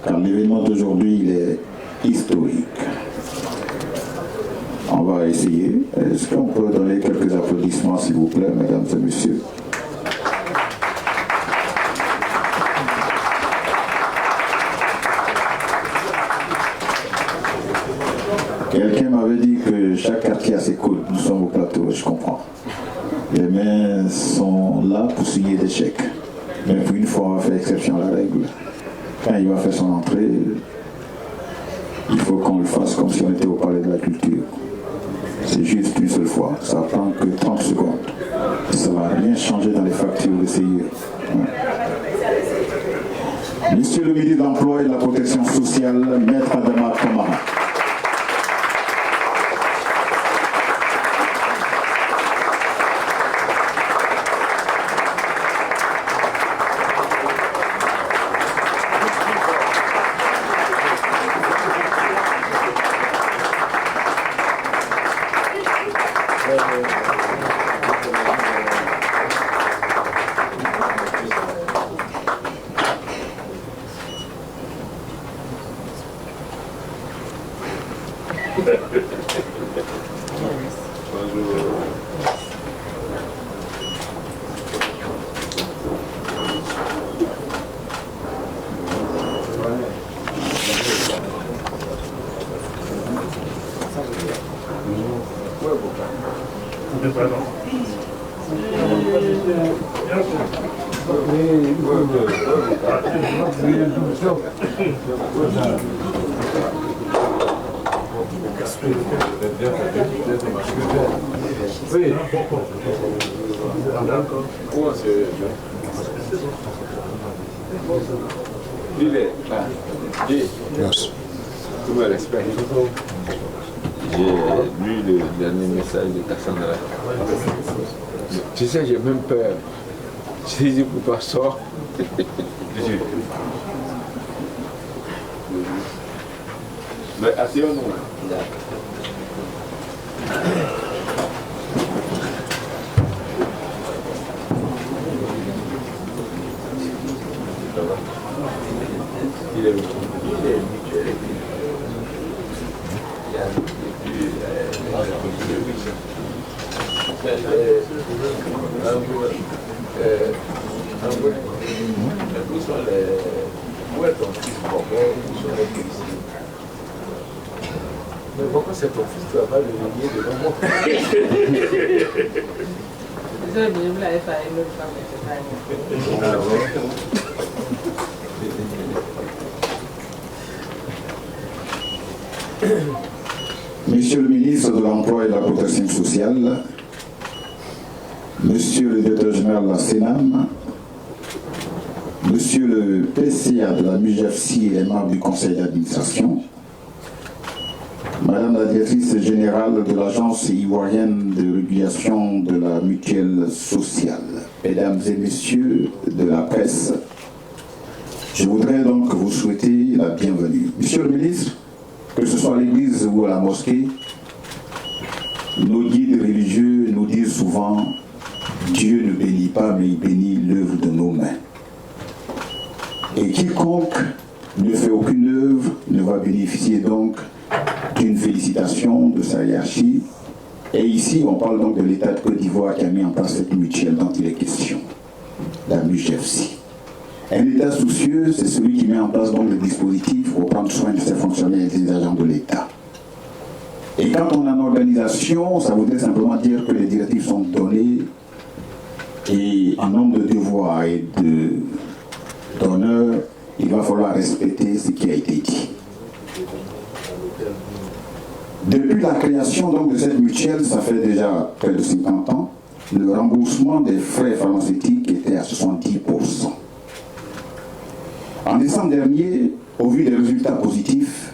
car l'événement d'aujourd'hui il est historique. On va essayer. Est-ce qu'on peut donner quelques applaudissements, s'il vous plaît, mesdames et messieurs? Quelqu'un m'avait dit que chaque quartier a ses codes. Nous sommes au plateau, je comprends. Les mains sont là pour signer des chèques. Mais pour une fois, on va faire exception à la règle. Quand il va faire son entrée, il faut qu'on le fasse comme si on était au palais de la culture. C'est juste une seule fois. Ça prend que 30 secondes. Ça ne va rien changer dans les factures de CIE. Ouais. Monsieur le ministre de l'Emploi et de la Protection sociale, Maître Adama Kamara. J'ai lu le dernier message de Cassandra. Tu sais, j'ai même peur. J'ai dit pour toi, sors. Mais asseyons-nous. Il est mais pourquoi c'est ton fils qui va pas le lier devant moi? Monsieur le ministre de l'Emploi et de la Protection sociale, Monsieur le directeur général de la Sénam, Monsieur le PCA de la MUJFC et membre du conseil d'administration, Madame la directrice générale de l'Agence ivoirienne de régulation de la mutuelle sociale, Mesdames et Messieurs de la presse, je voudrais donc vous souhaiter la bienvenue. Monsieur le ministre, que ce soit à l'église ou à la mosquée, nos guides religieux nous disent souvent « Dieu ne bénit pas, mais il bénit l'œuvre de nos mains ». Et quiconque ne fait aucune œuvre ne va bénéficier donc d'une félicitation de sa hiérarchie. Et ici, on parle donc de l'État de Côte d'Ivoire qui a mis en place cette mutuelle dont il est question, la MUJFC. Un État soucieux, c'est celui qui met en place donc le dispositif pour prendre soin de ses fonctionnaires et des agents de l'État. Et quand on a une organisation, ça voudrait simplement dire que les directives sont données et en nombre de devoirs et d'honneur, il va falloir respecter ce qui a été dit. Depuis la création donc, de cette mutuelle, ça fait déjà près de 50 ans, le remboursement des frais pharmaceutiques était à 70%. En décembre dernier, au vu des résultats positifs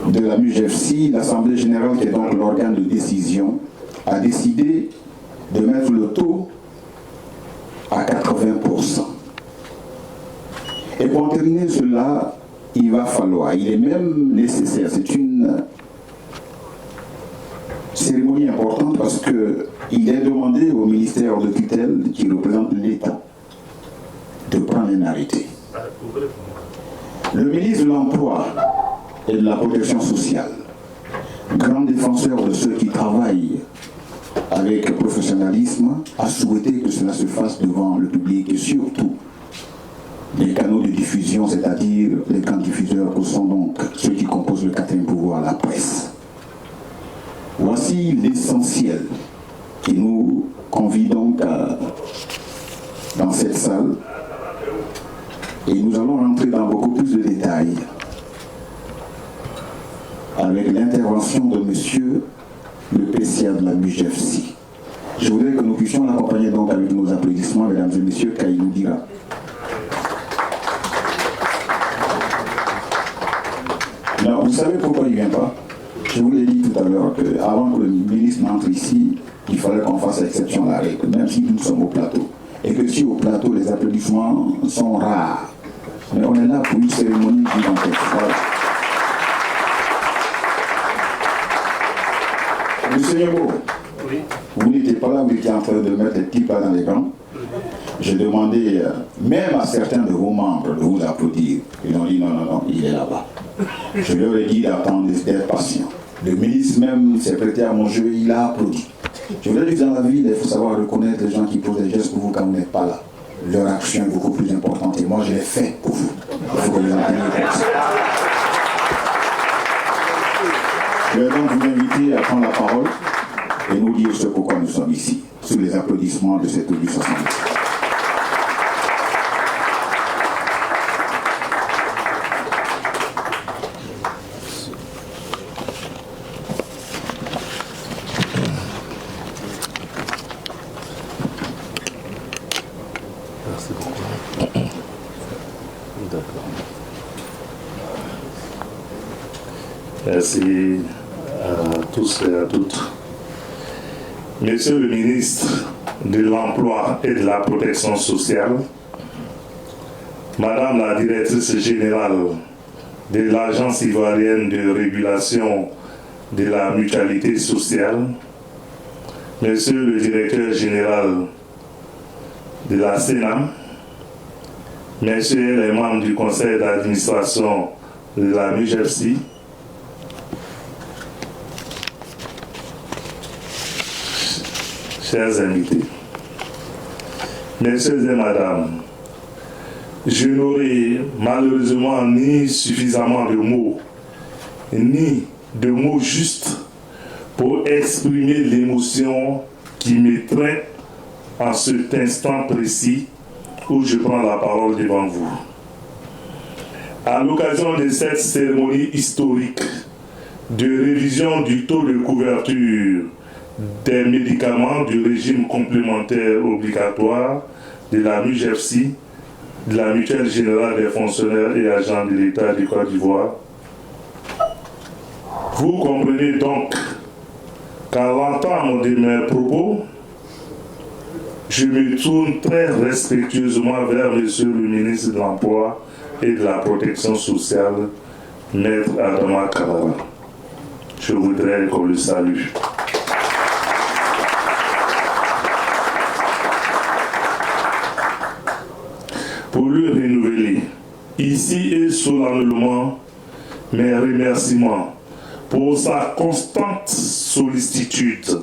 de la MUJFC, l'Assemblée générale, qui est donc l'organe de décision, a décidé de mettre le taux à 80%. Et pour entériner cela, il va falloir, il est même nécessaire, c'est une cérémonie importante parce qu'il est demandé au ministère de tutelle qui représente l'État de prendre un arrêté. Le ministre de l'Emploi et de la Protection sociale, grand défenseur de ceux qui travaillent avec professionnalisme, a souhaité que cela se fasse devant le public et surtout les canaux de diffusion, c'est-à-dire les grands diffuseurs que sont donc ceux qui composent le quatrième pouvoir, la presse. Voici l'essentiel qui nous convie donc dans cette salle et nous allons rentrer dans beaucoup plus de détails avec l'intervention de monsieur le PCA de la MUJFC. Je voudrais que nous puissions l'accompagner donc avec nos applaudissements, mesdames et messieurs, car il nous dira. Non, vous savez pourquoi il ne vient pas? Je vous l'ai dit tout à l'heure qu'avant que le ministre n'entre ici, il fallait qu'on fasse exception à la règle, même si nous sommes au plateau. Et que si au plateau, les applaudissements sont rares. Mais on est là pour une cérémonie gigantesque. Voilà. Monsieur Yebo, oui. Vous n'étiez pas là, vous étiez en train de mettre les petits pas dans les gants. J'ai demandé, même à certains de vos membres, de vous applaudir. Ils ont dit non, non, non, il est là-bas. Je leur ai dit d'attendre, d'être patient. Le ministre même s'est prêté à mon jeu, il a applaudi. Je voulais dire dans la ville, il faut savoir reconnaître les gens qui posent des gestes pour vous quand vous n'êtes pas là. Leur action est beaucoup plus importante et moi je l'ai fait pour vous. Il faut que vous en teniez compte. Je vais donc vous inviter à prendre la parole et nous dire ce pourquoi nous sommes ici, sous les applaudissements de cette audience assemblée. Merci à tous et à toutes. Monsieur le ministre de l'Emploi et de la Protection sociale, Madame la directrice générale de l'Agence ivoirienne de régulation de la mutualité sociale, Monsieur le directeur général de la Sénat, Messieurs les membres du conseil d'administration de la MUJFC, chers invités, messieurs et madame, je n'aurai malheureusement ni suffisamment de mots, ni de mots justes pour exprimer l'émotion qui m'étreint en cet instant précis où je prends la parole devant vous. À l'occasion de cette cérémonie historique de révision du taux de couverture des médicaments du régime complémentaire obligatoire de la MUJFC, de la Mutuelle Générale des Fonctionnaires et Agents de l'État de Côte d'Ivoire. Vous comprenez donc qu'à l'entame de mes propos, je me tourne très respectueusement vers Monsieur le ministre de l'Emploi et de la Protection sociale, Maître Adama Kamara. Je voudrais qu'on le salue. Pour lui renouveler, ici et solennellement, mes remerciements pour sa constante sollicitude.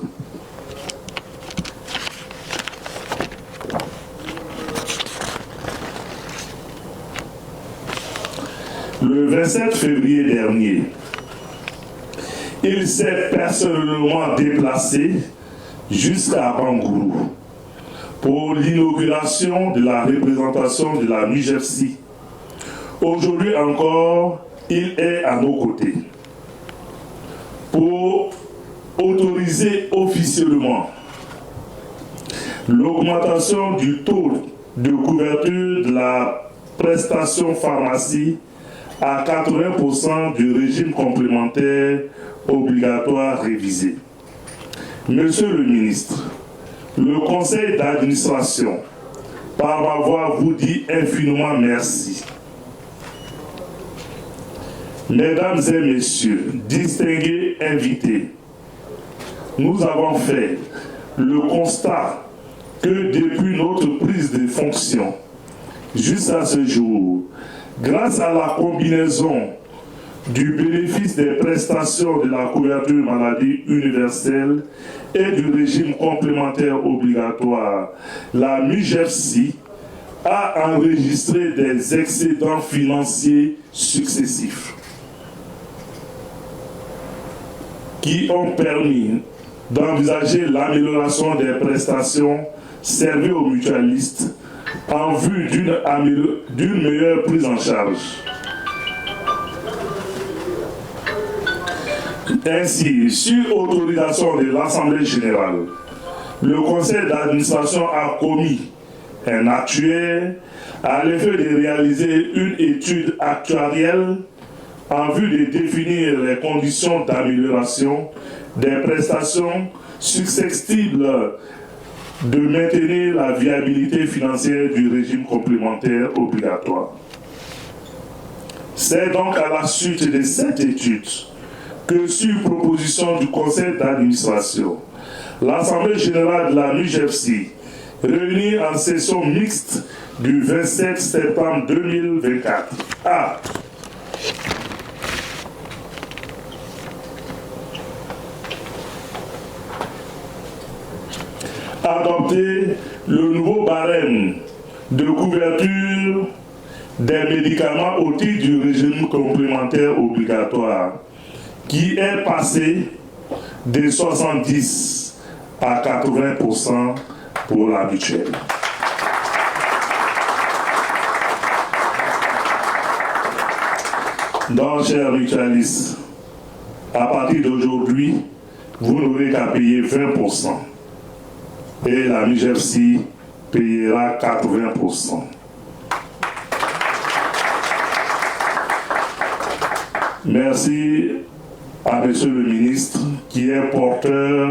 Le 27 février dernier, il s'est personnellement déplacé jusqu'à Bangourou pour l'inauguration de la représentation de la MUJFC. Aujourd'hui encore, il est à nos côtés pour autoriser officiellement l'augmentation du taux de couverture de la prestation pharmacie à 80% du régime complémentaire obligatoire révisé. Monsieur le ministre, le conseil d'administration, par ma voix, vous dit infiniment merci. Mesdames et messieurs, distingués invités, nous avons fait le constat que depuis notre prise de fonction, Jusqu'à ce jour, grâce à la combinaison du bénéfice des prestations de la couverture maladie universelle et du régime complémentaire obligatoire, la MUJEFSI a enregistré des excédents financiers successifs qui ont permis d'envisager l'amélioration des prestations servies aux mutualistes en vue d'une meilleure prise en charge. Ainsi, sur autorisation de l'Assemblée générale, le conseil d'administration a commis un actuaire à l'effet de réaliser une étude actuarielle en vue de définir les conditions d'amélioration des prestations susceptibles de maintenir la viabilité financière du régime complémentaire obligatoire. C'est donc à la suite de cette étude que, sur proposition du conseil d'administration, l'Assemblée générale de la MUJEFSI, réunie en session mixte du 27 septembre 2024, a adopté le nouveau barème de couverture des médicaments au titre du régime complémentaire obligatoire, qui est passé de 70 à 80% pour la mutuelle. Donc, chers mutualistes, à partir d'aujourd'hui, vous n'aurez qu'à payer 20%. Et la MUJEFSI payera 80%. Merci à M. le ministre qui est porteur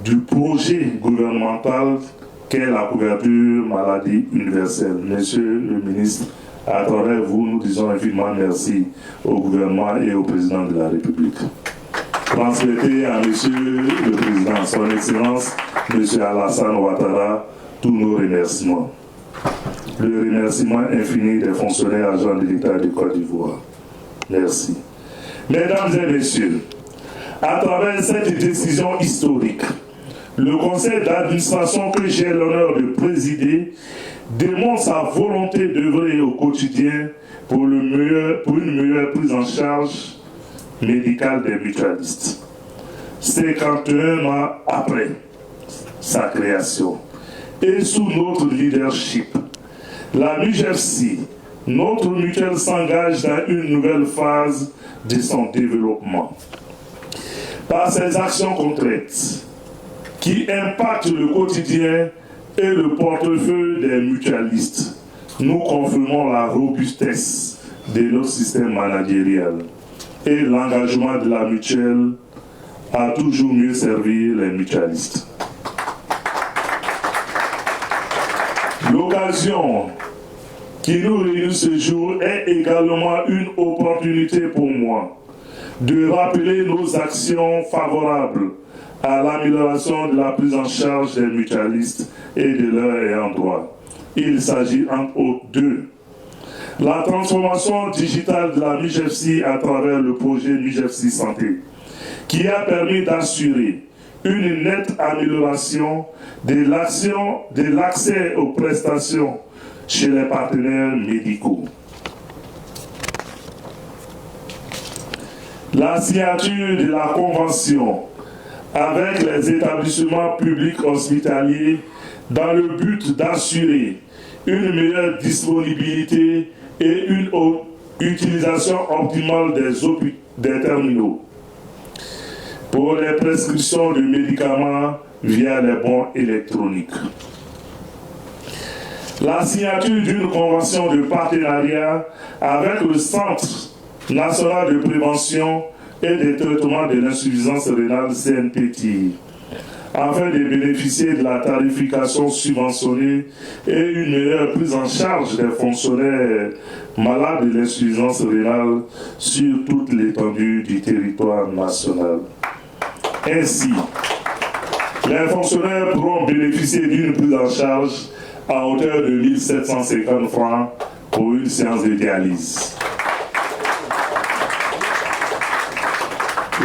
du projet gouvernemental qu'est la couverture maladie universelle. Monsieur le ministre, à travers vous, nous disons infiniment merci au gouvernement et au président de la République. Transmettez à Monsieur le Président, son Excellence, Monsieur Alassane Ouattara, tous nos remerciements. Le remerciement infini des fonctionnaires agents de l'État de Côte d'Ivoire. Merci. Mesdames et Messieurs, à travers cette décision historique, le conseil d'administration que j'ai l'honneur de présider démontre sa volonté d'œuvrer au quotidien pour une meilleure prise en charge médicale des mutualistes. 51 ans après sa création et sous notre leadership, la MUJEFSI, notre mutuelle, s'engage dans une nouvelle phase de son développement. Par ses actions concrètes qui impactent le quotidien et le portefeuille des mutualistes, nous confirmons la robustesse de notre système managérial et l'engagement de la mutuelle à toujours mieux servir les mutualistes. L'occasion qui nous réunit ce jour est également une opportunité pour moi de rappeler nos actions favorables à l'amélioration de la prise en charge des mutualistes et de leurs ayants droit. Il s'agit entre autres de la transformation digitale de la MUJEFSI à travers le projet MUJEFSI Santé, qui a permis d'assurer une nette amélioration de l'accès aux prestations chez les partenaires médicaux. La signature de la convention avec les établissements publics hospitaliers dans le but d'assurer une meilleure disponibilité et une utilisation optimale des terminaux pour les prescriptions de médicaments via les bons électroniques. La signature d'une convention de partenariat avec le Centre national de prévention et de traitement de l'insuffisance rénale CNPTI, afin de bénéficier de la tarification subventionnée et une meilleure prise en charge des fonctionnaires malades de l'insuffisance rénale sur toute l'étendue du territoire national. Ainsi, les fonctionnaires pourront bénéficier d'une prise en charge à hauteur de 1750 francs pour une séance de dialyse.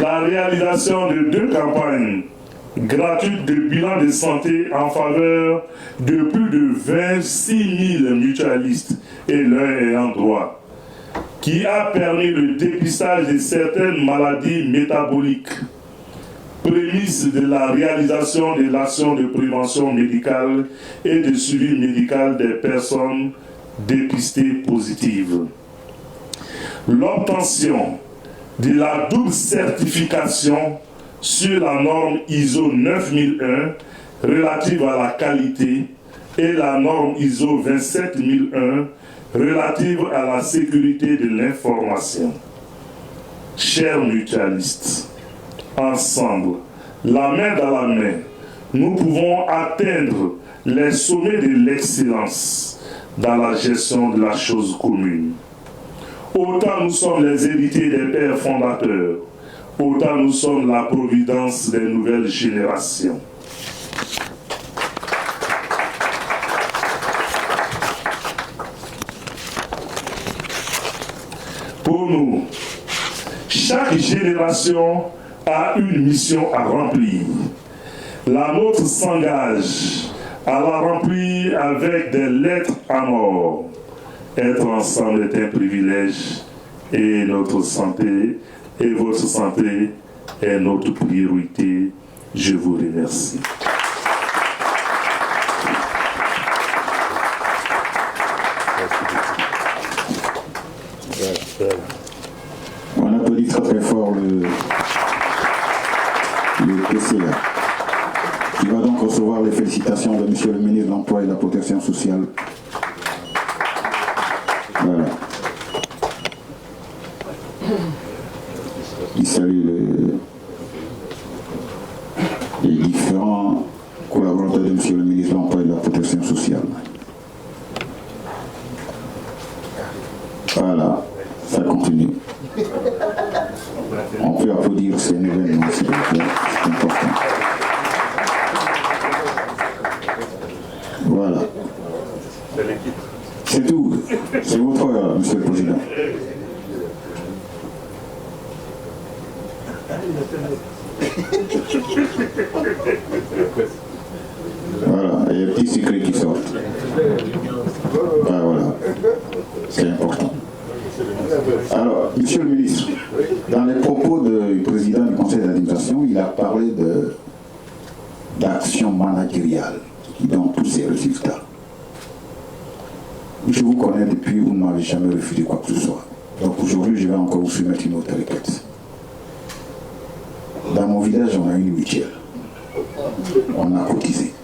La réalisation de 2 campagnes gratuites de bilan de santé en faveur de plus de 26 000 mutualistes et leurs ayants droit, qui a permis le dépistage de certaines maladies métaboliques, prémisse de la réalisation de l'action de prévention médicale et de suivi médical des personnes dépistées positives. L'obtention de la double certification sur la norme ISO 9001 relative à la qualité et la norme ISO 27001 relative à la sécurité de l'information. Chers mutualistes, ensemble, la main dans la main, nous pouvons atteindre les sommets de l'excellence dans la gestion de la chose commune. Autant nous sommes les héritiers des pères fondateurs, autant nous sommes la providence des nouvelles générations. Pour nous, chaque génération a une mission à remplir. La nôtre s'engage à la remplir avec des lettres à mort. Être ensemble est un privilège et notre santé et votre santé est notre priorité. Je vous remercie. On applaudit très très fort le PCA, qui va donc recevoir les félicitations de M. le ministre de l'Emploi et de la Protection sociale. Voilà. Il salue les différents collaborateurs de M. le ministre de l'Emploi et de la Protection sociale. Voilà, ça continue. On peut applaudir ces événements, s'il vous plaît, c'est important. Voilà. C'est tout. C'est votre heure, Monsieur le Président. Voilà, il y a des petits secrets qui sortent. Voilà. C'est important. Alors, Monsieur le ministre, dans les propos du président du conseil d'administration, il a parlé d'action managériale qui donne tous ses résultats. Je vous connais depuis, vous ne m'avez jamais refusé quoi que ce soit. Donc aujourd'hui, je vais encore vous soumettre une autre requête. Dans mon village, on a une mutuelle. On a cotisé.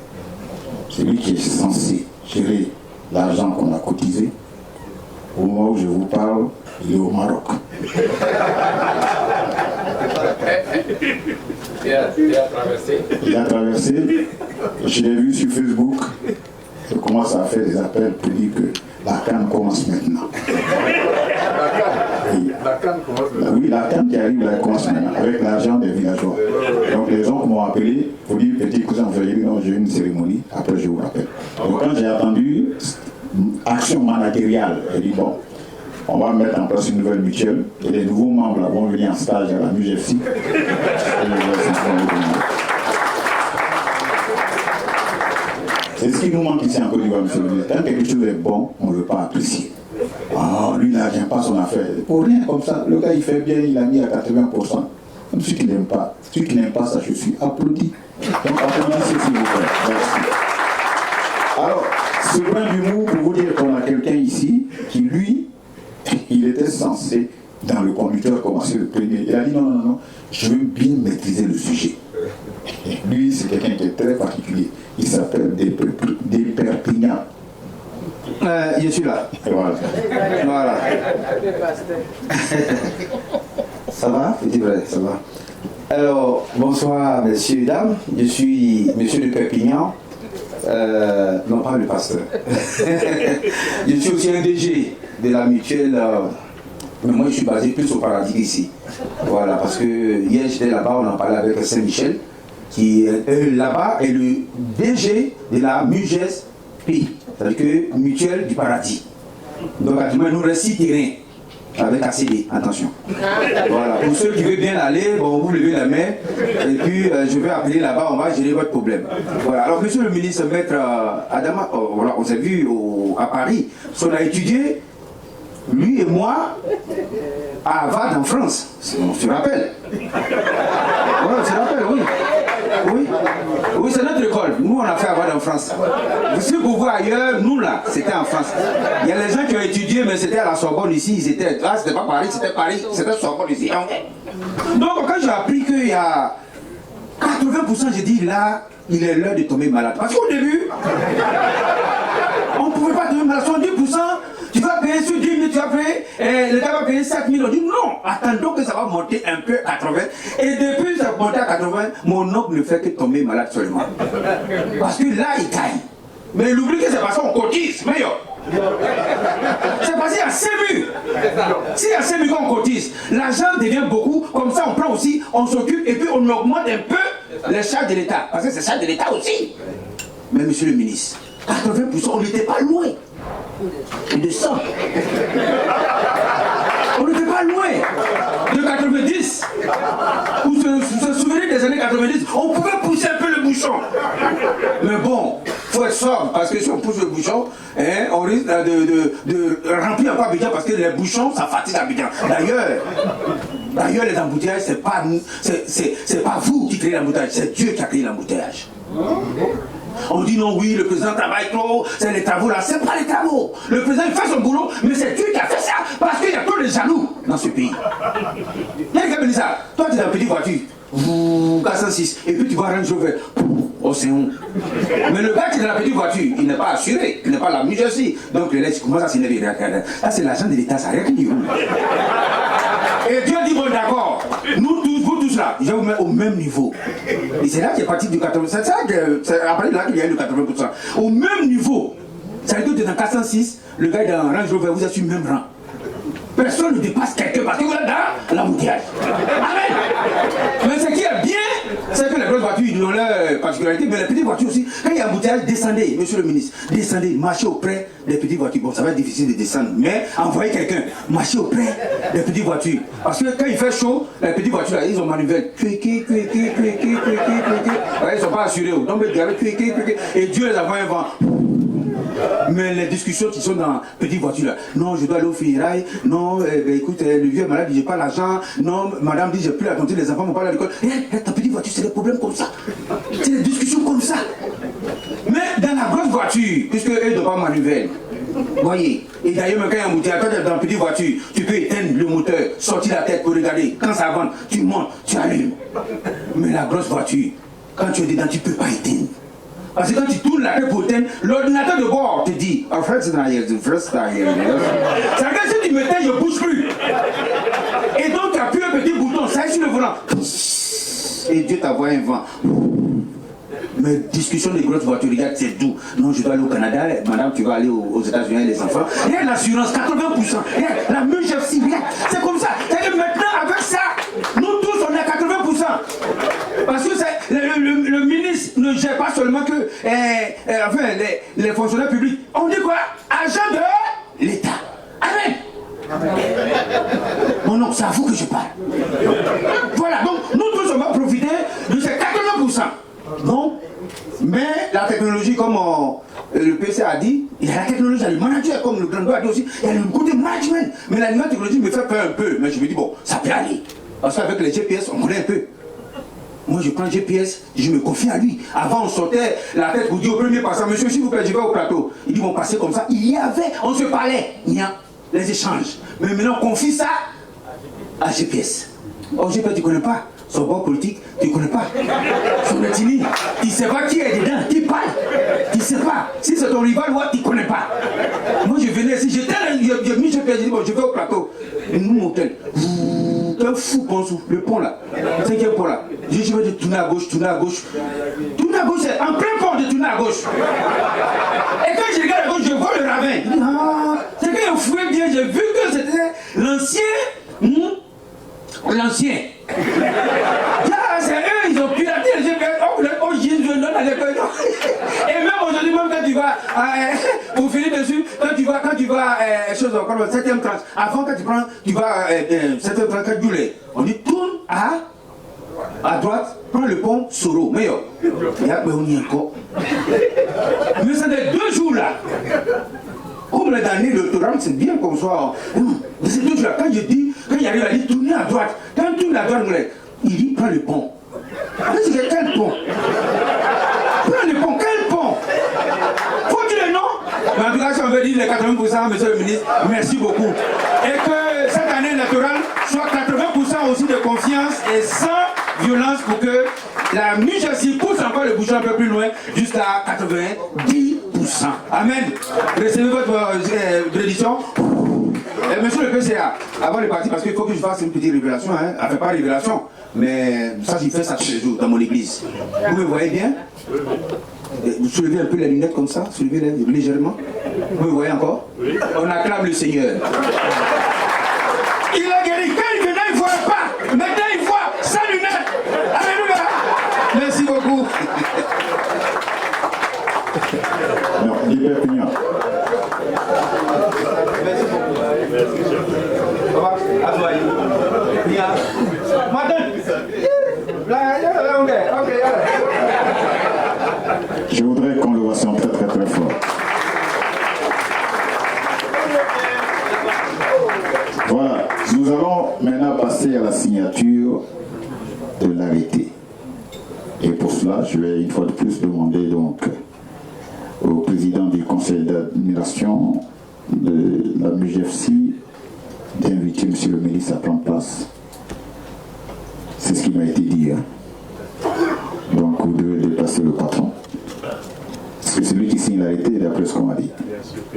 Celui qui est censé gérer l'argent qu'on a cotisé, au moment où je vous parle, il est au Maroc. Il a traversé. Il a traversé. Je l'ai vu sur Facebook. Il commence à faire des appels pour dire que la canne commence maintenant. La canne commence maintenant. Oui, la canne qui arrive, elle commence maintenant, avec l'argent des villageois. Donc les gens m'ont appelé pour dire, petit cousin, vous avez dit non, j'ai une cérémonie, après je vous rappelle. Donc quand j'ai attendu action managériale, j'ai dit bon, on va mettre en place une nouvelle mutuelle et les nouveaux membres là, vont venir en stage à la MUGFC. C'est ce qui nous manque ici en Côte d'Ivoire, monsieur le ministre. Quand quelque chose est bon, on ne veut pas apprécier. Ah, lui, il n'arrive pas son affaire. Pour rien comme ça, le gars, il fait bien, il a mis à 80%. Comme celui qui n'aime pas. Celui qui n'aime pas ça, je suis applaudi. Donc, applaudissez s'il vous plaît. Merci. Alors, ce brin d'humour pour vous dire qu'on a quelqu'un ici qui, lui, il était censé, dans le conducteur, commencer le premier. Il a dit non, je veux bien maîtriser le sujet. Lui, c'est quelqu'un qui est très particulier. Il s'appelle Desperpignan. Je suis là. Et voilà. Voilà. Ça va, petit frère, ça va. Alors, bonsoir, messieurs et dames. Je suis monsieur de Perpignan. Non, pas le pasteur. Je suis aussi un DG de la mutuelle. Mais moi, je suis basé plus au paradis ici. Voilà, parce que hier, j'étais là-bas, on en parlait avec Saint-Michel, qui là-bas est le DG de la MUGES P. C'est-à-dire que mutuelle du paradis. Donc actuellement, il nous reste 6 terrains avec ACD. Attention. Voilà. Pour ceux qui veulent bien aller, bon, vous levez la main. Et puis, je vais appeler là-bas, on va gérer votre problème. Voilà. Alors, monsieur le ministre, maître Adama, voilà, on s'est vu à Paris. On a étudié, lui et moi, à Harvard en France. On se rappelle. Voilà, on se rappelle, oui. Oui, c'est notre école. Nous, on a fait Harvard en France. Si vous voyez ailleurs, nous là, c'était en France. Il y a les gens qui ont étudié, mais c'était à la Sorbonne ici. C'était pas Paris, c'était Sorbonne ici. Donc, quand j'ai appris qu'il y a 80%, j'ai dit là, il est l'heure de tomber malade. Parce qu'au début, on ne pouvait pas tomber malade. 70%, tu vas payer sur 10 000, tu vas payer, l'État va payer 7 000. On dit non, attendons que ça va monter un peu à 80. Et depuis ça monte à 80, mon oncle ne fait que tomber malade seulement. Parce que là, il gagne. Mais il oublie que c'est parce qu'on cotise, meilleur. C'est parce qu'il y a CEMU. S'il y a CEMU qu'on cotise, l'argent devient beaucoup, comme ça on prend aussi, on s'occupe et puis on augmente un peu les charges de l'État. Parce que c'est charges de l'État aussi. Mais monsieur le ministre, 80%, on n'était pas loin de ça. On n'était pas loin de 90. Vous vous souvenez des années 90, on pouvait pousser un peu le bouchon. Mais bon, il faut être sobre, parce que si on pousse le bouchon, hein, on risque de remplir encore Abidjan, parce que les bouchons, ça fatigue Abidjan. D'ailleurs, les embouteillages, c'est pas vous qui créez l'embouteillage, c'est Dieu qui a créé l'embouteillage. On dit non, oui, le président travaille trop, c'est les travaux là, c'est pas les travaux. Le président il fait son boulot, mais c'est Dieu qui a fait ça, parce qu'il y a trop de jaloux dans ce pays. Il y a quelqu'un qui dit ça, toi tu es dans une petite voiture, 406, et puis tu vois Range Rover, Océan. Mais le gars qui est dans la petite voiture, il n'est pas assuré, il n'est pas la Jersey. Donc le lait, comment ça s'énerve? Ça c'est l'argent de l'État, ça n'a rien qui roule. Et Dieu dit, bon d'accord, nous tous, vous tous là, je vous mets au même niveau. Et c'est là qu'il est parti du 80%. C'est ça que, après là qu'il y a eu le 80%. Au même niveau. Ça veut dire que dans 406, le gars est dans Range Rover, vous êtes sur le même rang. Personne ne dépasse quelqu'un parce que vous êtes dans l'embouteillage. Amen. Mais ce qui est bien, c'est que les grosses voitures, ils ont leur particularité, mais les petites voitures aussi, quand il y a embouteillage, descendez, monsieur le ministre, descendez, marchez auprès des petites voitures. Bon, ça va être difficile de descendre, mais envoyez quelqu'un, marchez auprès des petites voitures. Parce que quand il fait chaud, les petites voitures, là, ils ont manivelle. Ils ne sont pas assurés. Donc, et Dieu les envoie un vent. Mais les discussions qui sont dans petite voiture là, non, je dois aller au funérailles, non, écoute, le vieux malade, j'ai pas l'argent, non, madame dit, j'ai plus la tenter, les enfants vont pas aller à l'école. Ta petite voiture, c'est des problèmes comme ça. C'est des discussions comme ça. Mais dans la grosse voiture, puisque eux ne doivent pas manivelle, voyez, et d'ailleurs, quand il y a un moteur, quand tu es dans une petite voiture, tu peux éteindre le moteur, sortir la tête pour regarder, quand ça avance, tu montes, tu allumes. Mais la grosse voiture, quand tu es dedans, tu ne peux pas éteindre. Parce que quand tu tournes la tête pour éteindre, l'ordinateur de bord te dit en fait, c'est dans hier, ça veut dire que si tu m'éteins, je ne bouge plus. Et donc tu appuies un petit bouton, ça est sur le volant. Et Dieu t'envoie un vent. Mais discussion des grosses voitures, regarde, c'est doux. Non, je dois aller au Canada, madame, tu vas aller aux États-Unis avec les enfants. Regarde l'assurance, 80%. Regarde la même Jersey, regarde, c'est comme ça. C'est que maintenant, avec ça, nous tous, on est à 80%. Parce que le ministre ne gère pas seulement que enfin, les fonctionnaires publics. On dit quoi? Agent de l'État. Amen. Non, non, c'est à vous que je parle. Voilà, donc nous tous, on va profiter de ces 80%. Non, mais la technologie, comme le PC a dit, il y a la technologie, il y a le manager, comme le grand doigt a dit aussi, il y a le côté management. Mais la nouvelle technologie me fait peur un peu. Mais je me dis, bon, ça peut aller. Parce qu'avec les GPS, on connaît un peu. Moi, je prends le GPS, je me confie à lui. Avant, on sortait la tête pour dire au premier passant, monsieur, s'il vous plaît, je vais au plateau. Il dit, bon, passer comme ça. Il y avait, on se parlait. Il y a les échanges. Mais maintenant, on confie ça à GPS. Oh, GPS, tu ne connais pas. Son bord politique, tu ne connais pas. Son ethnie, tu ne sais pas qui est dedans, qui parle. Tu ne sais pas. Si c'est ton rival, tu ne connais pas. Moi, je venais ici, j'ai mis GPS, j'ai dit, bon, je vais au plateau. Et nous, mon hôtel. Un fou Ponsou, le pont là, 5e pont là. Je vais tourner à gauche, tourner à gauche. Tourner à gauche, c'est en plein pont de tourner à gauche. Et quand je regarde à gauche, je vois le ravin. Ah, c'est qu'il y a un fouet bien, j'ai vu que c'était l'ancien. L'ancien. C'est eux, ils ont piraté les GPS. Oh, Jésus, non, à l'école. Et même aujourd'hui, même quand tu vas 14h, 7h30. Avant que tu vas 7h30, 4 juillet. On dit tourne à droite, prends le pont Soro. Mais il y a encore. Mais c'est des 2 jours là. Comme les derniers, le Torah, c'est bien qu'on soit. C'est 2 jours là. Quand je dis, quand il arrive à dire tourner à droite, quand il tourne à droite, il dit prends le pont. Mais c'est quel pont? Prends le pont, quel pont? Faut-il le nom? Mais en tout cas, si on veut dire les 80%, monsieur le ministre, merci beaucoup. Et que cette année électorale soit 80% aussi de confiance et sans violence pour que la New Jersey pousse encore le bouchon un peu plus loin jusqu'à 90%. Amen. Recevez votre bénédiction. Monsieur le PCA, avant de partir, parce qu'il faut que je fasse une petite révélation, hein. Enfin, pas révélation, mais ça, j'y fais ça tous les jours dans mon église. Vous me voyez bien? Vous soulevez un peu les lunettes comme ça, soulevez-les légèrement. Vous me voyez encore? On acclame le Seigneur. Il a guéri. Quand il venait, il ne voyait pas. Maintenant, il voit sans lunettes. Alléluia. Merci beaucoup. Non, il est Perpignan. Merci beaucoup. Au revoir. À toi. Bien. Madame. Je voudrais qu'on le voit très très très fort. Voilà, nous allons maintenant passer à la signature de l'arrêté. Et pour cela, je vais une fois de plus demander donc au président du conseil d'administration de la MUJFC d'inviter monsieur le ministre à prendre place. C'est ce qui m'a été dit. Hein. Donc vous devez déplacer le patron. C'est celui qui signe l'arrêté d'après ce qu'on m'a dit.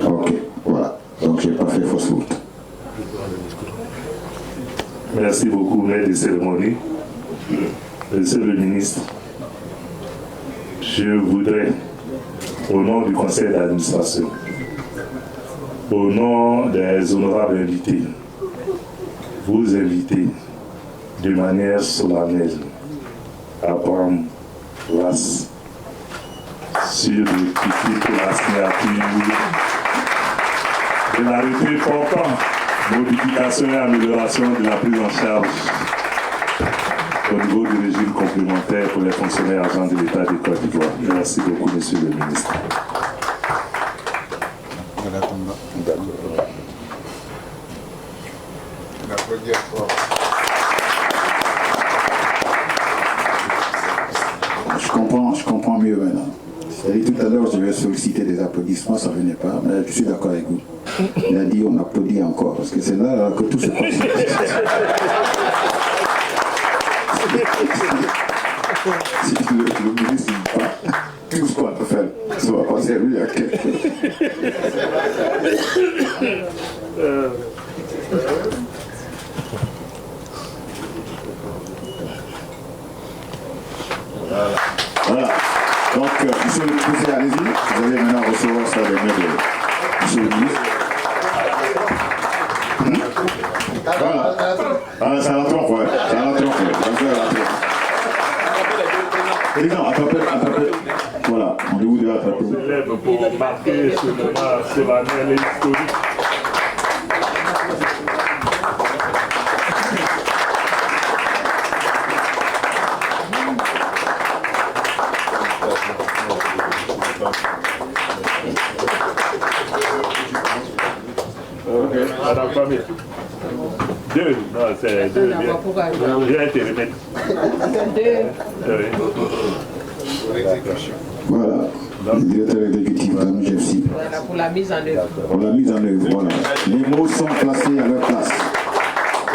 Ok, voilà. Donc j'ai pas fait fausse route. Merci beaucoup, maître des cérémonies. Monsieur le ministre, je voudrais, au nom du conseil d'administration, au nom des honorables invités, vous inviter de manière solennelle à prendre place sur le ticket pour la signature de l'arrêté portant modification et amélioration de la prise en charge au niveau du régime complémentaire pour les fonctionnaires agents de l'État de Côte d'Ivoire. Merci beaucoup, monsieur le ministre. Je comprends mieux maintenant. C'est-à-dire tout à l'heure, je vais solliciter des applaudissements, ça ne venait pas, mais je suis d'accord avec vous. Il a dit on applaudit encore, parce que c'est là que tout se passe. Si le ministre ne dit pas, tout ce qu'on peut faire, ça va pas servir à quelqu'un. Voilà. Donc, monsieur le président, allez-y. Vous allez maintenant recevoir ça des mains de monsieur le ministre. Voilà. Ah, ça la trompe, ouais. Ça la trompe, ouais. Président, attrapez. Voilà, on vous devez attraper. On se lève pour marquer ce moment solennel et historique. Madame Famille. 2, non, c'est 2. Viens te remettre. Voilà, le directeur exécutif de la MUJFC. Voilà, pour la mise en œuvre. Pour la mise en œuvre, voilà. Les mots sont placés à leur place.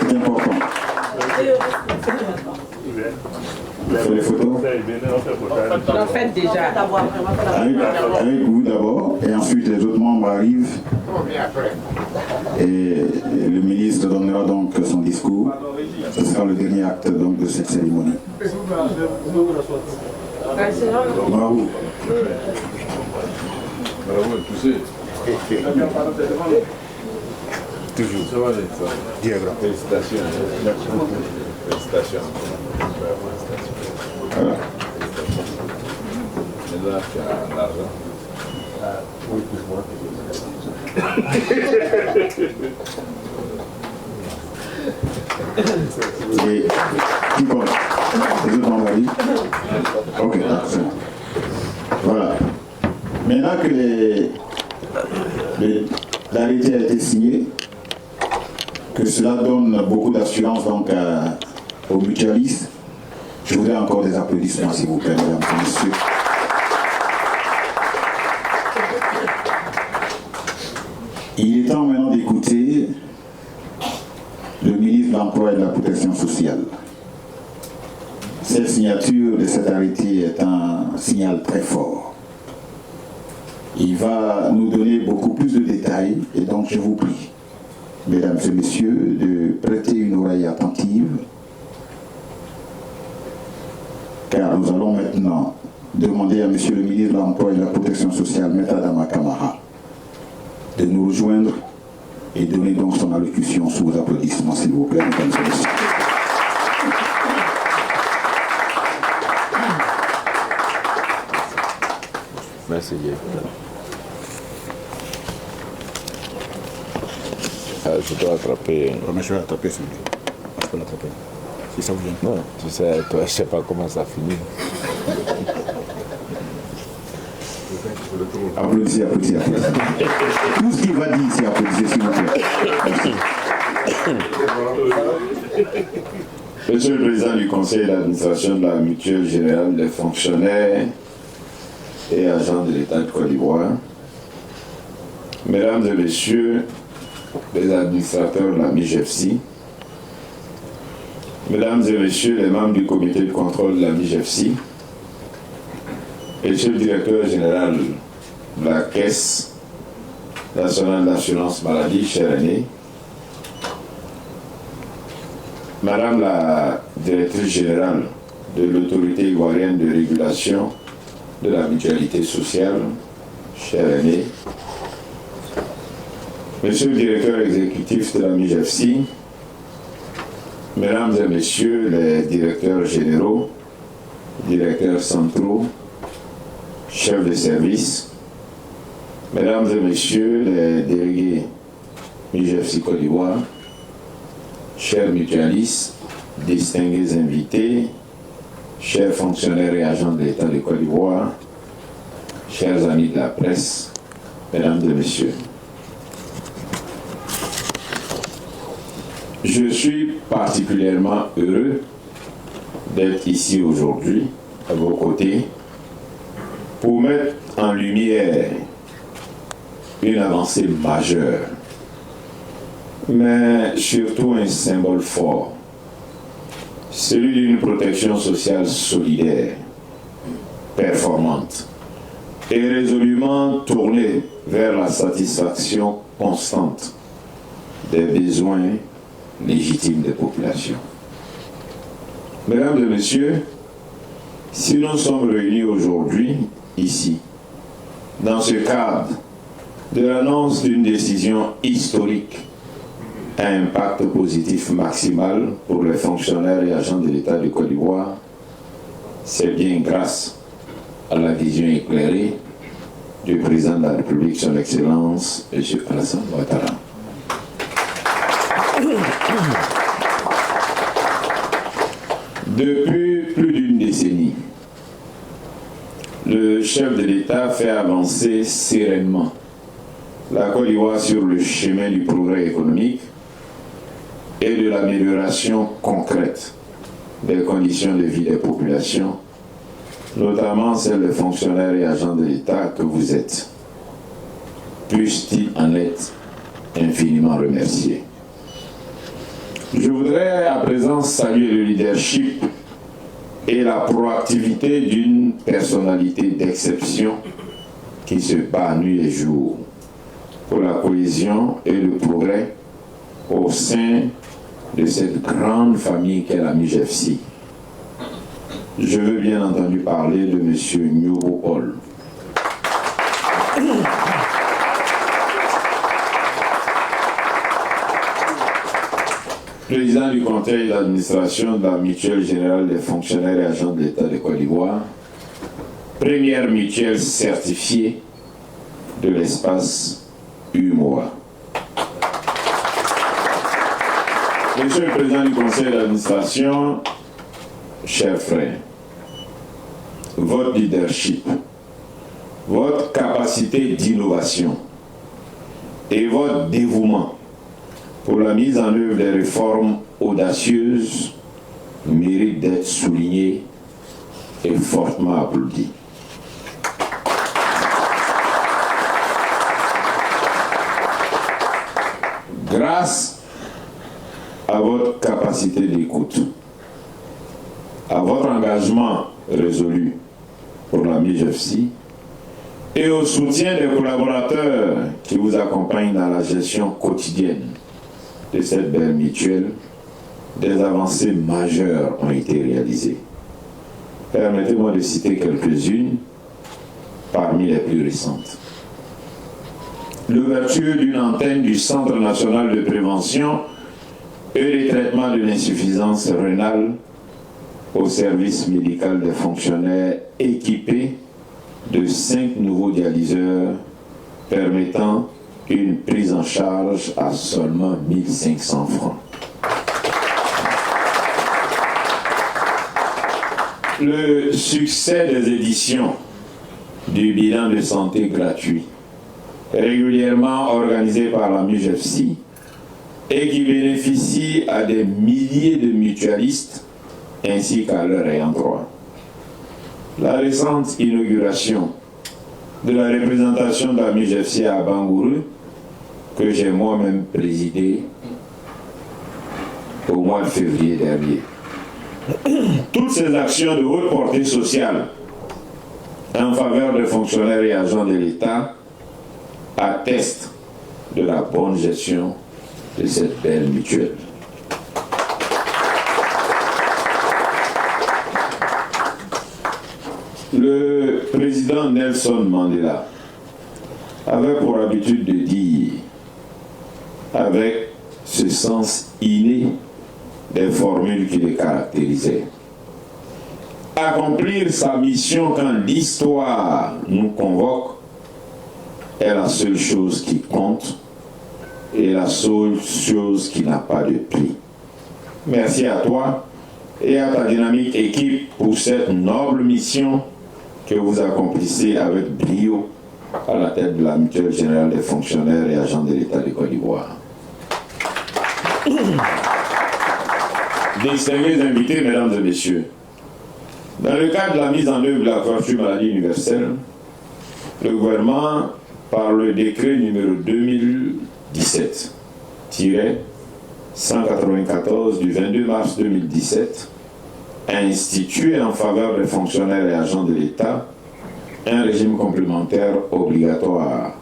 C'est important. Vous faites les photos? En fait, déjà. Avec vous d'abord, et ensuite les autres membres arrivent. Et le ministre donnera donc son discours. Ce sera le dernier acte donc, de cette cérémonie. Bravo. Bravo, poussez. Toujours. Ça va aller, ça. Diagramme. Félicitations. Merci beaucoup. Félicitations. Voilà. Et là, tu as l'argent. Oui, plus moi. Et qui compte? Les autres m'ont dit. Ok, d'accord. Voilà. Maintenant que l'arrêté a été signé, que cela donne beaucoup d'assurance donc aux mutualistes, je voudrais encore des applaudissements, s'il vous plaît, mesdames et messieurs. Il est temps maintenant d'écouter le ministre de l'Emploi et de la Protection sociale. Cette signature de cet arrêté est un signal très fort. Il va nous donner beaucoup plus de détails et donc je vous prie, mesdames et messieurs, de prêter une oreille attentive car nous allons maintenant demander à monsieur le ministre de l'Emploi et de la Protection sociale, M. Adama Kamara, de nous rejoindre et donner donc son allocution sous vos applaudissements, s'il vous plaît, mesdames et messieurs. Merci, Dieu. Je dois attraper. Mais je vais attraper celui-là. Je peux l'attraper. Si ça vous vient. Non, tu sais, toi, je ne sais pas comment ça finit. Applaudissez, applaudissez, applaudissez. Tout ce qu'il va dire ici, applaudissez, s'il vous plaît. Merci. Monsieur le Président du Conseil d'administration de la Mutuelle Générale des fonctionnaires et agents de l'État de Côte d'Ivoire, Mesdames et Messieurs les administrateurs de la MIGEFSI, Mesdames et Messieurs les membres du comité de contrôle de la MIGEFSI, Monsieur le directeur général de la Caisse nationale d'assurance maladie, cher aîné, Madame la directrice générale de l'autorité ivoirienne de régulation de la mutualité sociale, cher aîné, Monsieur le directeur exécutif de la MIGEFSI, Mesdames et Messieurs les directeurs généraux, directeurs centraux, chefs de service, Mesdames et Messieurs les délégués MIGEFSI Côte d'Ivoire, chers mutualistes, distingués invités, chers fonctionnaires et agents de l'État de Côte d'Ivoire, chers amis de la presse, Mesdames et Messieurs. Je suis particulièrement heureux d'être ici aujourd'hui, à vos côtés, pour mettre en lumière une avancée majeure, mais surtout un symbole fort, celui d'une protection sociale solidaire, performante et résolument tournée vers la satisfaction constante des besoins légitimes des populations. Mesdames et Messieurs, si nous sommes réunis aujourd'hui, ici, dans ce cadre de l'annonce d'une décision historique à impact positif maximal pour les fonctionnaires et agents de l'État de Côte d'Ivoire, c'est bien grâce à la vision éclairée du président de la République, son Excellence, M. Alassane Ouattara. Depuis plus d'une décennie, le chef de l'État fait avancer sereinement la Côte d'Ivoire sur le chemin du progrès économique et de l'amélioration concrète des conditions de vie des populations, notamment celles des fonctionnaires et agents de l'État que vous êtes. Puissent-ils en être infiniment remerciés. Je voudrais à présent saluer le leadership et la proactivité d'une personnalité d'exception qui se bat nuit et jour pour la cohésion et le progrès au sein de cette grande famille qu'est la MIGEFSI. Je veux bien entendu parler de M. Nyobo Paul. Président du conseil d'administration de la Mutuelle Générale des fonctionnaires et agents de l'État de Côte d'Ivoire, première mutuelle certifiée de l'espace UMOA. Monsieur le Président du Conseil d'administration, chers frères, votre leadership, votre capacité d'innovation et votre dévouement pour la mise en œuvre des réformes audacieuses méritent d'être soulignés et fortement applaudis. Grâce à votre capacité d'écoute, à votre engagement résolu pour la MIGEFCI et au soutien des collaborateurs qui vous accompagnent dans la gestion quotidienne de cette belle mutuelle, des avancées majeures ont été réalisées. Permettez-moi de citer quelques-unes parmi les plus récentes. L'ouverture d'une antenne du Centre national de prévention et de traitement de l'insuffisance rénale au service médical des fonctionnaires équipés de 5 nouveaux dialyseurs permettant une prise en charge à seulement 1 500 francs. Le succès des éditions du bilan de santé gratuit, régulièrement organisé par la MIGEFCI et qui bénéficie à des milliers de mutualistes ainsi qu'à leurs ayants droit. La récente inauguration de la représentation de la MIGEFCI à Bangourou, que j'ai moi-même présidé au mois de février dernier. Toutes ces actions de haute portée sociale en faveur des fonctionnaires et agents de l'État attestent de la bonne gestion de cette belle mutuelle. Le président Nelson Mandela avait pour habitude de dire, avec ce sens inné des formules qui le caractérisaient, accomplir sa mission quand l'histoire nous convoque est la seule chose qui compte et la seule chose qui n'a pas de prix. Merci à toi et à ta dynamique équipe pour cette noble mission que vous accomplissez avec brio à la tête de la Mutuelle Générale des Fonctionnaires et Agents de l'État de Côte d'Ivoire. Distingués invités, mesdames et messieurs, dans le cadre de la mise en œuvre de la couverture maladie universelle, le gouvernement, par le décret numéro 2017-194 du 22 mars 2017, a institué en faveur des fonctionnaires et agents de l'État un régime complémentaire obligatoire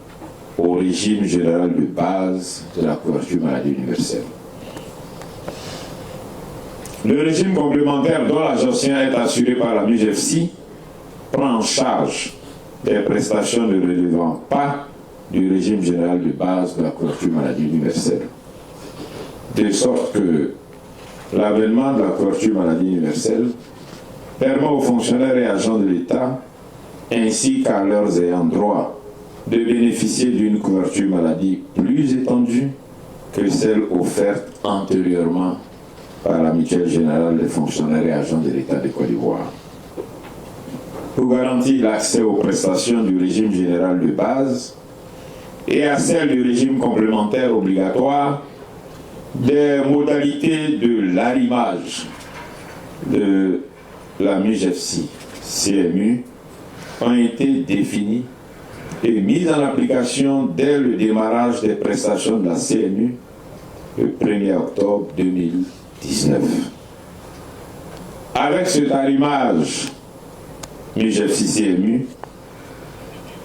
au régime général de base de la couverture maladie universelle. Le régime complémentaire dont la gestion est assurée par la MIGEFCI prend en charge des prestations ne relevant pas du régime général de base de la couverture maladie universelle. De sorte que l'avènement de la couverture maladie universelle permet aux fonctionnaires et agents de l'État, ainsi qu'à leurs ayants droit, de bénéficier d'une couverture maladie plus étendue que celle offerte antérieurement par la Mutuelle Générale des Fonctionnaires et Agents de l'État de Côte d'Ivoire. Pour garantir l'accès aux prestations du régime général de base et à celles du régime complémentaire obligatoire, des modalités de l'arrimage de la MIGEFCI CMU ont été définies et mises en application dès le démarrage des prestations de la CMU le 1er octobre 2019. Avec cet arrimage MIGEFCI CMU,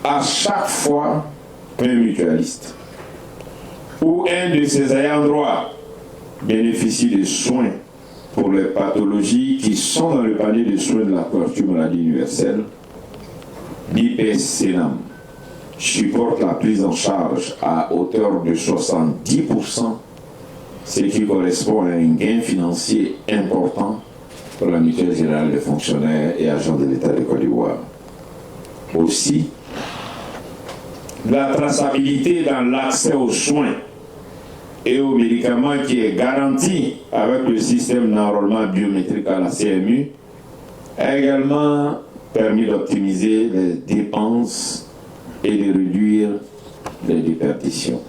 à chaque fois qu'un mutualiste ou un de ses ayants droit bénéficie de soins pour les pathologies qui sont dans le panier de soins de la couverture maladie universelle, l'IPS-SENAM supporte la prise en charge à hauteur de 70%, ce qui correspond à un gain financier important pour la Mutuelle Générale des Fonctionnaires et Agents de l'État de Côte d'Ivoire. Aussi, la traçabilité dans l'accès aux soins et aux médicaments qui est garantie avec le système d'enrôlement biométrique à la CMU a également permis d'optimiser les dépenses et de réduire les déperditions.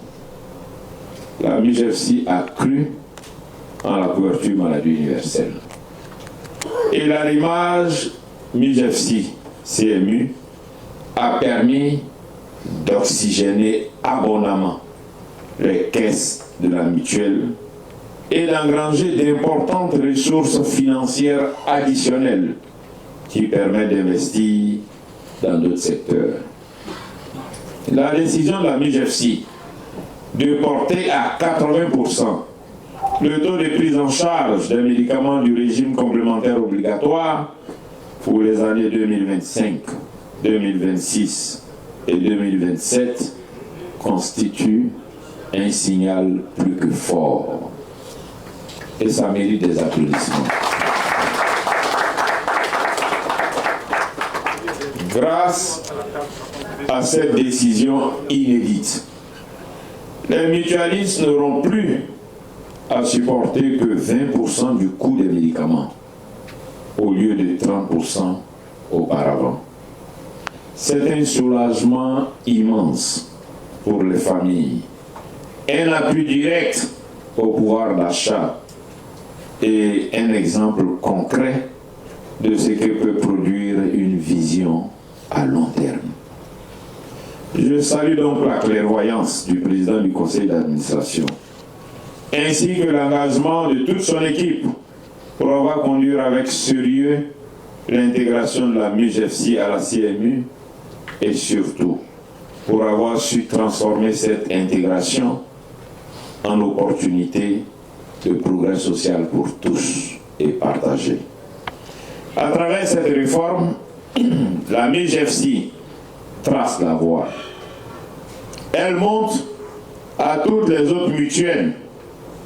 La MUJEFSI a cru en la couverture maladie universelle. Et l'arrimage MUJEFSI-CMU a permis d'oxygéner abondamment les caisses de la mutuelle et d'engranger d'importantes ressources financières additionnelles qui permettent d'investir dans d'autres secteurs. La décision de la MUJEFSI de porter à 80% le taux de prise en charge des médicaments du régime complémentaire obligatoire pour les années 2025, 2026 et 2027 constitue un signal plus que fort. Et ça mérite des applaudissements. Grâce à cette décision inédite, les mutualistes n'auront plus à supporter que 20% du coût des médicaments, au lieu de 30% auparavant. C'est un soulagement immense pour les familles, un appui direct au pouvoir d'achat et un exemple concret de ce que peut produire une vision à long terme. Je salue donc la clairvoyance du président du conseil d'administration, ainsi que l'engagement de toute son équipe pour avoir conduire avec sérieux l'intégration de la MUJEFSI à la CMU et surtout pour avoir su transformer cette intégration en opportunité de progrès social pour tous et partagé. À travers cette réforme, la MUJEFSI trace la voie. Elle montre à toutes les autres mutuelles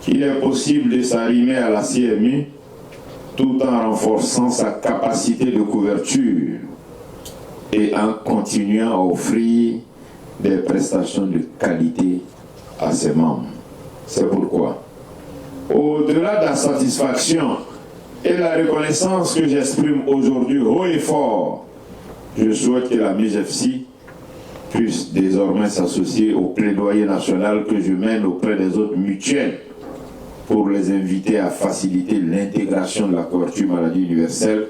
qu'il est possible de s'arrimer à la CMU tout en renforçant sa capacité de couverture et en continuant à offrir des prestations de qualité à ses membres. C'est pourquoi, au-delà de la satisfaction et la reconnaissance que j'exprime aujourd'hui haut et fort, je souhaite que la MUJEFSI puisse désormais s'associer au plaidoyer national que je mène auprès des autres mutuelles pour les inviter à faciliter l'intégration de la couverture maladie universelle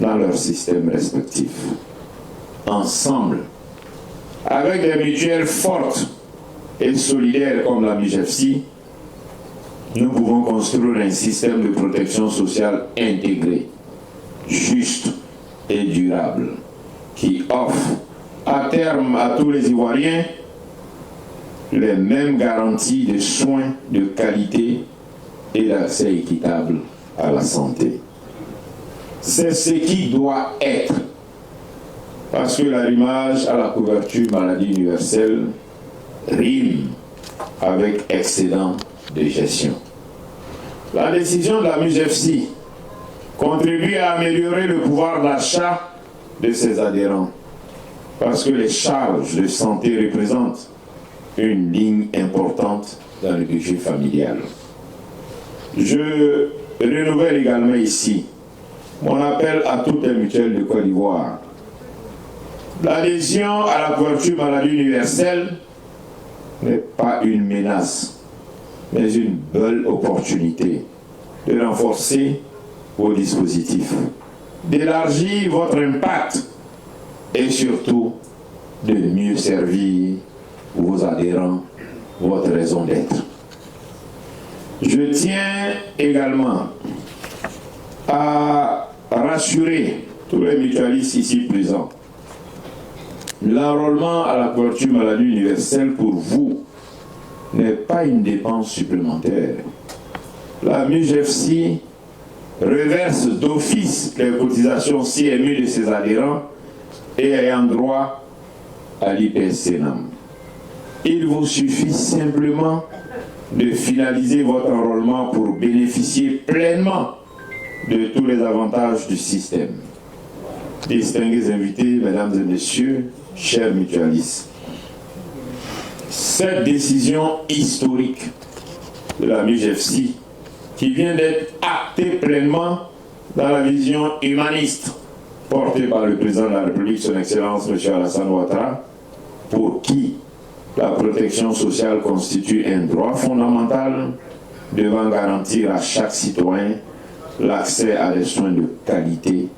dans leurs systèmes respectifs. Ensemble, avec des mutuelles fortes et solidaires comme la MUJEFSI, nous pouvons construire un système de protection sociale intégré, juste et durable, qui offre à terme à tous les Ivoiriens les mêmes garanties de soins de qualité et d'accès équitable à la santé. C'est ce qui doit être, parce que l'arrimage à la couverture maladie universelle rime avec excédent de gestion. La décision de la MUJEFSI contribue à améliorer le pouvoir d'achat de ses adhérents, parce que les charges de santé représentent une ligne importante dans le budget familial. Je renouvelle également ici mon appel à toutes les mutuelles de Côte d'Ivoire. L'adhésion à la couverture maladie universelle n'est pas une menace, mais une belle opportunité de renforcer vos dispositifs, d'élargir votre impact et surtout de mieux servir vos adhérents, votre raison d'être. Je tiens également à rassurer tous les mutualistes ici présents. L'enrôlement à la couverture maladie universelle pour vous n'est pas une dépense supplémentaire. La MUJEFSI reverse d'office les cotisations CMU de ses adhérents et ayant droit à l'IPS-SENAM. Il vous suffit simplement de finaliser votre enrôlement pour bénéficier pleinement de tous les avantages du système. Distingués invités, mesdames et messieurs, chers mutualistes, cette décision historique de la MUJEFSI, qui vient d'être actée pleinement dans la vision humaniste portée par le président de la République, son Excellence M. Alassane Ouattara, pour qui la protection sociale constitue un droit fondamental devant garantir à chaque citoyen l'accès à des soins de qualité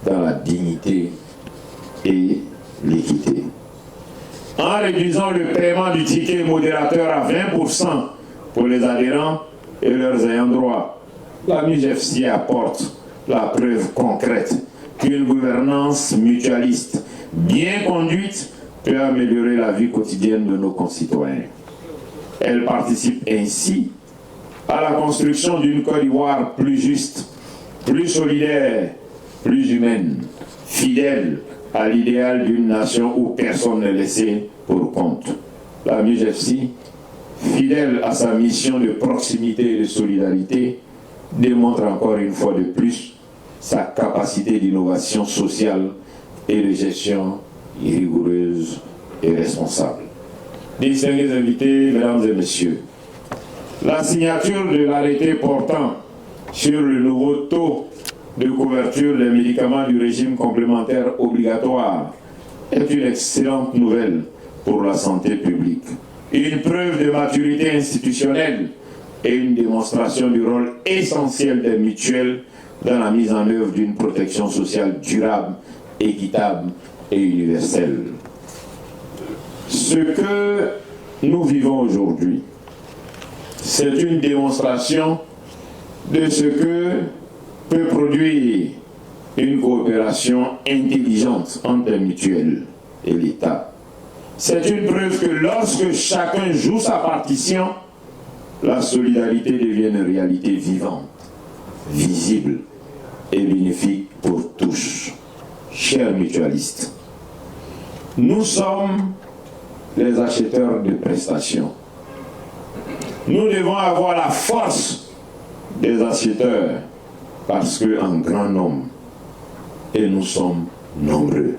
dans la dignité et l'équité. En réduisant le paiement du ticket modérateur à 20% pour les adhérents et leurs ayants droit, la MUJEFSI apporte la preuve concrète qu'une gouvernance mutualiste bien conduite peut améliorer la vie quotidienne de nos concitoyens. Elle participe ainsi à la construction d'une Côte d'Ivoire plus juste, plus solidaire, plus humaine, fidèle à l'idéal d'une nation où personne n'est laissé pour compte. La MUJEFSI, fidèle à sa mission de proximité et de solidarité, démontre encore une fois de plus sa capacité d'innovation sociale et de gestion rigoureuse et responsable. Distingués invités, mesdames et messieurs, la signature de l'arrêté portant sur le nouveau taux de couverture des médicaments du régime complémentaire obligatoire est une excellente nouvelle pour la santé publique. Une preuve de maturité institutionnelle et une démonstration du rôle essentiel des mutuelles dans la mise en œuvre d'une protection sociale durable, équitable et universelle. Ce que nous vivons aujourd'hui, c'est une démonstration de ce que peut produire une coopération intelligente entre les mutuelles et l'État. C'est une preuve que lorsque chacun joue sa partition, la solidarité devient une réalité vivante, visible et bénéfique pour tous. Chers mutualistes, nous sommes les acheteurs de prestations. Nous devons avoir la force des acheteurs parce qu'en grand nombre, et nous sommes nombreux.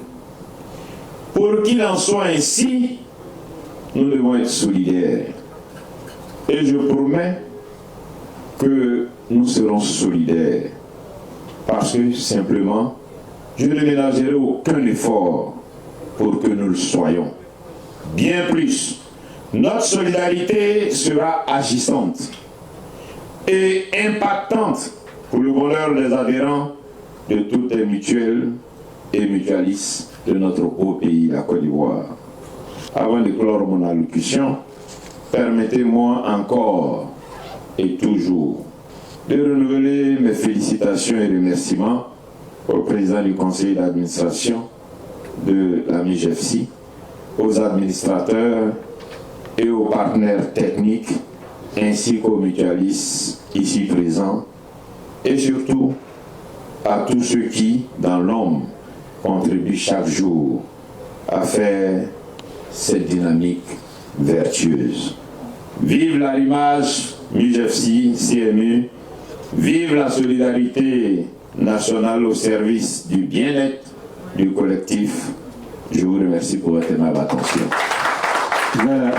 Pour qu'il en soit ainsi, nous devons être solidaires. Et je promets que nous serons solidaires parce que simplement, je ne ménagerai aucun effort pour que nous le soyons. Bien plus, notre solidarité sera agissante et impactante pour le bonheur des adhérents de toutes les mutuelles et mutualistes de notre beau pays, la Côte d'Ivoire. Avant de clore mon allocution, permettez-moi encore et toujours de renouveler mes félicitations et remerciements au président du conseil d'administration de la MUJEFSI, aux administrateurs et aux partenaires techniques, ainsi qu'aux mutualistes ici présents, et surtout à tous ceux qui, dans l'ombre, contribuent chaque jour à faire cette dynamique vertueuse. Vive l'arrimage MUJEFSI, CMU, vive la solidarité nationale au service du bien-être du collectif. Je vous remercie pour votre aimable attention. Voilà.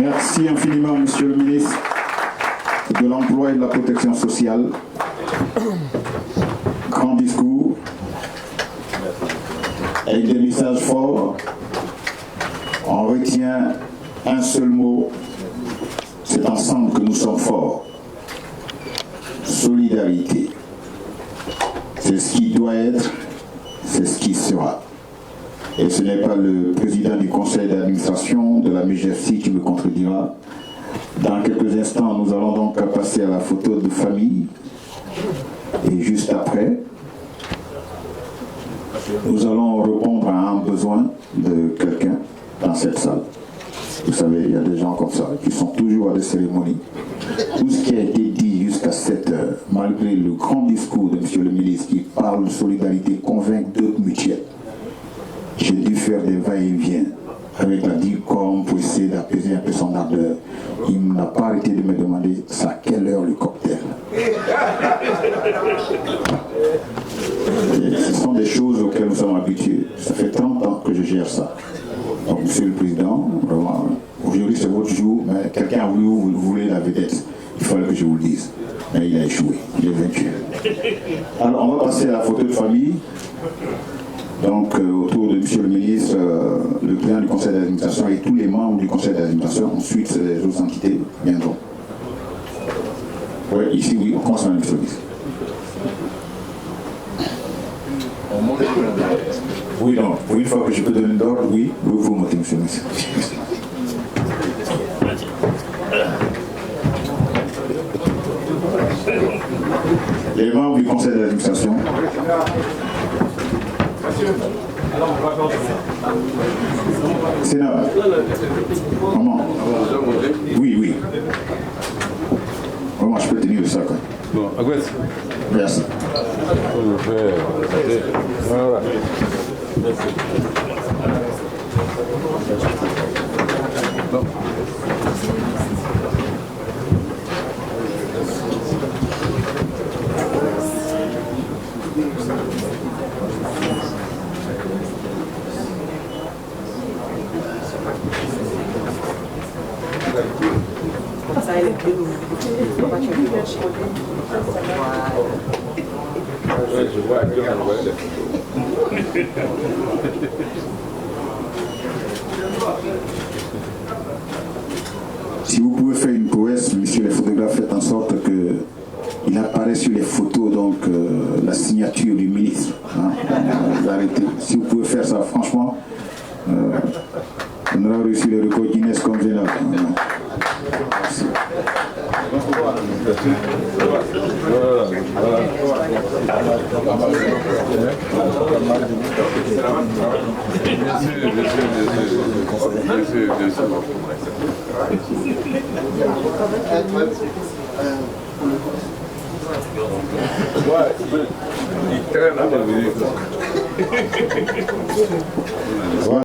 Merci infiniment, Monsieur le ministre de l'Emploi et de la Protection sociale. Grand discours, avec des messages forts. On retient un seul mot, c'est ensemble que nous sommes forts. Solidarité. C'est ce qui doit être, c'est ce qui sera. Et ce n'est pas le président du conseil d'administration de la MUJEFSI qui me contredira. Dans quelques instants, nous allons donc passer à la photo de famille. Et juste après, nous allons répondre à un besoin de quelqu'un dans cette salle. Vous savez, il y a des gens comme ça qui sont toujours à des cérémonies. Tout ce qui a été dit jusqu'à 7 heures, malgré le grand discours de M. le ministre qui parle de solidarité, convainc d'autres mutuelles. J'ai dû faire des va-et-vient avec la DICOM pour essayer d'apaiser un peu son ardeur. Il n'a pas arrêté de me demander à quelle heure le cocktail. Et ce sont des choses auxquelles nous sommes habitués. Ça fait 30 ans que je gère ça. Donc, Monsieur le Président, vraiment, Moïse. Mais il a échoué, il est vaincu. Alors on va passer à la photo de famille. Donc autour de M. le ministre, le président du conseil d'administration et tous les membres du conseil d'administration. Ensuite, les autres entités viendront. Oui, ici, oui, on commence par M. le ministre. Oui, non, pour une fois que je peux donner l'ordre, oui, vous montez, M. le ministre. Les membres du conseil d'administration. Sénat. Maman. Oui, oui. Maman, je peux tenir le sac. Bon, Aguès. Merci. Voilà. Bon. Je vois que on voit les photos. Si vous pouvez faire une prouesse, monsieur les photographes, faites en sorte qu'il apparaît sur les photos, donc la signature du ministre. Hein, arrêtez. Si vous pouvez faire ça, franchement, on aura réussi le record Guinness comme j'ai là. Merci. Il traîne à la